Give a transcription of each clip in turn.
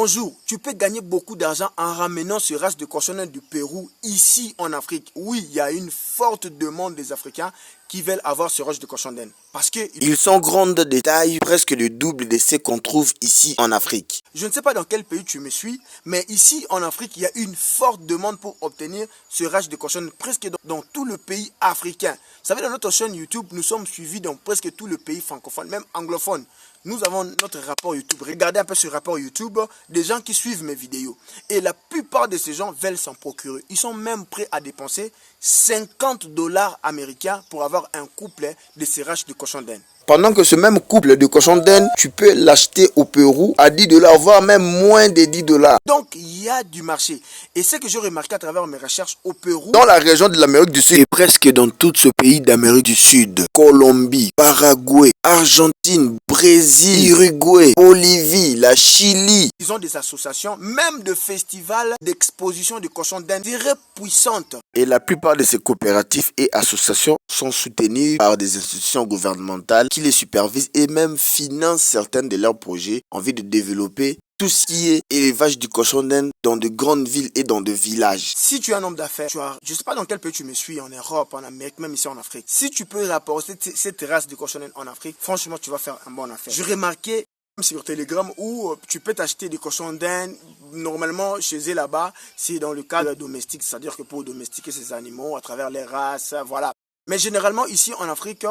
Bonjour, tu peux gagner beaucoup d'argent en ramenant ce race de cochon d'Inde du Pérou ici en Afrique. Oui, il y a une forte demande des Africains qui veulent avoir ce race de cochon d'Inde. Parce qu'ils sont grandes de taille, presque le double de ce qu'on trouve ici en Afrique. Je ne sais pas dans quel pays tu me suis, mais ici en Afrique, il y a une forte demande pour obtenir ce race de cochon d'Inde presque dans tout le pays africain. Vous savez, dans notre chaîne YouTube, nous sommes suivis dans presque tout le pays francophone, même anglophone. Nous avons notre rapport YouTube. Regardez un peu ce rapport YouTube des gens qui suivent mes vidéos. Et la plupart de ces gens veulent s'en procurer. Ils sont même prêts à dépenser 50 $ américains pour avoir un couple de ces races de cochon d'Inde. Pendant que ce même couple de cochon d'Inde, tu peux l'acheter au Pérou à 10 $, voire même moins de 10 $. Donc, il y a du marché. Et ce que j'ai remarqué à travers mes recherches au Pérou, dans la région de l'Amérique du Sud, et presque dans tout ce pays d'Amérique du Sud, Colombie, Paraguay, Argentine, Brésil, Uruguay, Bolivie, la Chili. Ils ont des associations, même de festivals d'exposition de cochons d'Inde très puissantes. Et la plupart de ces coopératives et associations sont soutenues par des institutions gouvernementales qui les supervisent et même financent certains de leurs projets en vue de développer tout ce qui est élevage du cochon d'Inde dans de grandes villes et dans de villages. Si tu es un homme d'affaires, je ne sais pas dans quel pays tu me suis, en Europe, en Amérique, même ici en Afrique. Si tu peux rapporter cette race de cochon d'Inde en Afrique, franchement, tu vas faire un bon affaire. Je remarquais sur Telegram où tu peux t'acheter des cochons d'Inde. Normalement, chez eux là-bas, c'est dans le cadre domestique, c'est-à-dire que pour domestiquer ces animaux à travers les races, voilà. Mais généralement, ici en Afrique,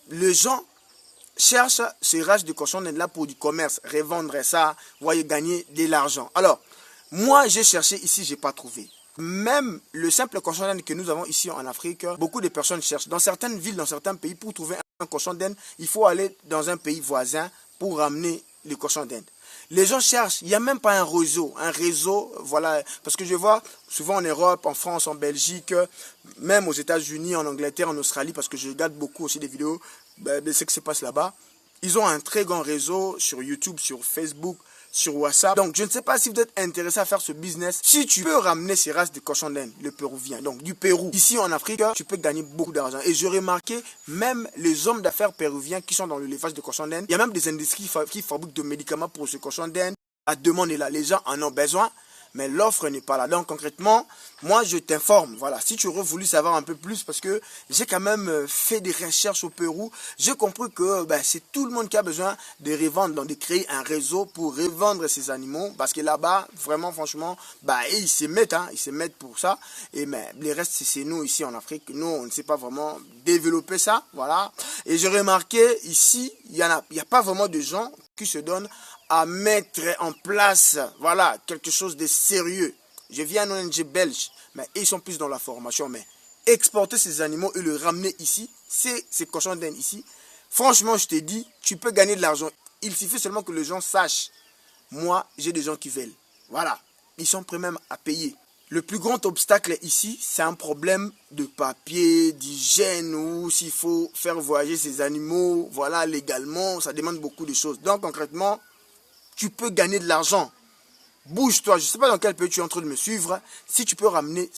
les gens cherche ce race de cochon d'Inde là pour du commerce, revendre ça, voyez, gagner de l'argent. Alors, moi j'ai cherché ici, j'ai pas trouvé. Même le simple cochon d'Inde que nous avons ici en Afrique, beaucoup de personnes cherchent. Dans certaines villes, dans certains pays, pour trouver un cochon d'Inde, il faut aller dans un pays voisin pour ramener le cochon d'Inde. Les gens cherchent, il n'y a même pas un réseau, voilà, parce que je vois souvent en Europe, en France, en Belgique, même aux États-Unis, en Angleterre, en Australie, parce que je regarde beaucoup aussi des vidéos de ce qui se passe là-bas. Ils ont un très grand réseau sur YouTube, sur Facebook, sur WhatsApp. Donc, je ne sais pas si vous êtes intéressé à faire ce business. Si tu peux ramener ces races de cochon d'Inde, le péruvien, donc du Pérou, ici en Afrique, tu peux gagner beaucoup d'argent. Et j'ai remarqué, même les hommes d'affaires péruviens qui sont dans l'élevage de cochon d'Inde, il y a même des industries qui fabriquent de médicaments pour ce cochon d'Inde. La demande est là, les gens en ont besoin, mais l'offre n'est pas là. Donc concrètement, moi je t'informe, voilà, si tu aurais voulu savoir un peu plus, parce que j'ai quand même fait des recherches au Pérou, j'ai compris que c'est tout le monde qui a besoin de revendre, donc de créer un réseau pour revendre ces animaux, parce que là-bas, vraiment franchement, ils se mettent pour ça, et mais les restes c'est nous ici en Afrique, nous on ne sait pas vraiment développer ça, voilà. Et j'ai remarqué ici, il y a pas vraiment de gens qui se donnent à mettre en place, voilà, quelque chose de sérieux. Je viens d'un ONG belge, mais ils sont plus dans la formation. Mais exporter ces animaux et le ramener ici, ces cochons d'Inde ici, franchement, je te dis, tu peux gagner de l'argent. Il suffit seulement que les gens sachent. Moi, j'ai des gens qui veulent. Voilà, ils sont prêts même à payer. Le plus grand obstacle ici, c'est un problème de papier, d'hygiène, ou s'il faut faire voyager ces animaux, voilà, légalement, ça demande beaucoup de choses. Donc, concrètement, tu peux gagner de l'argent. Bouge-toi, je ne sais pas dans quel pays tu es en train de me suivre. Si tu peux ramener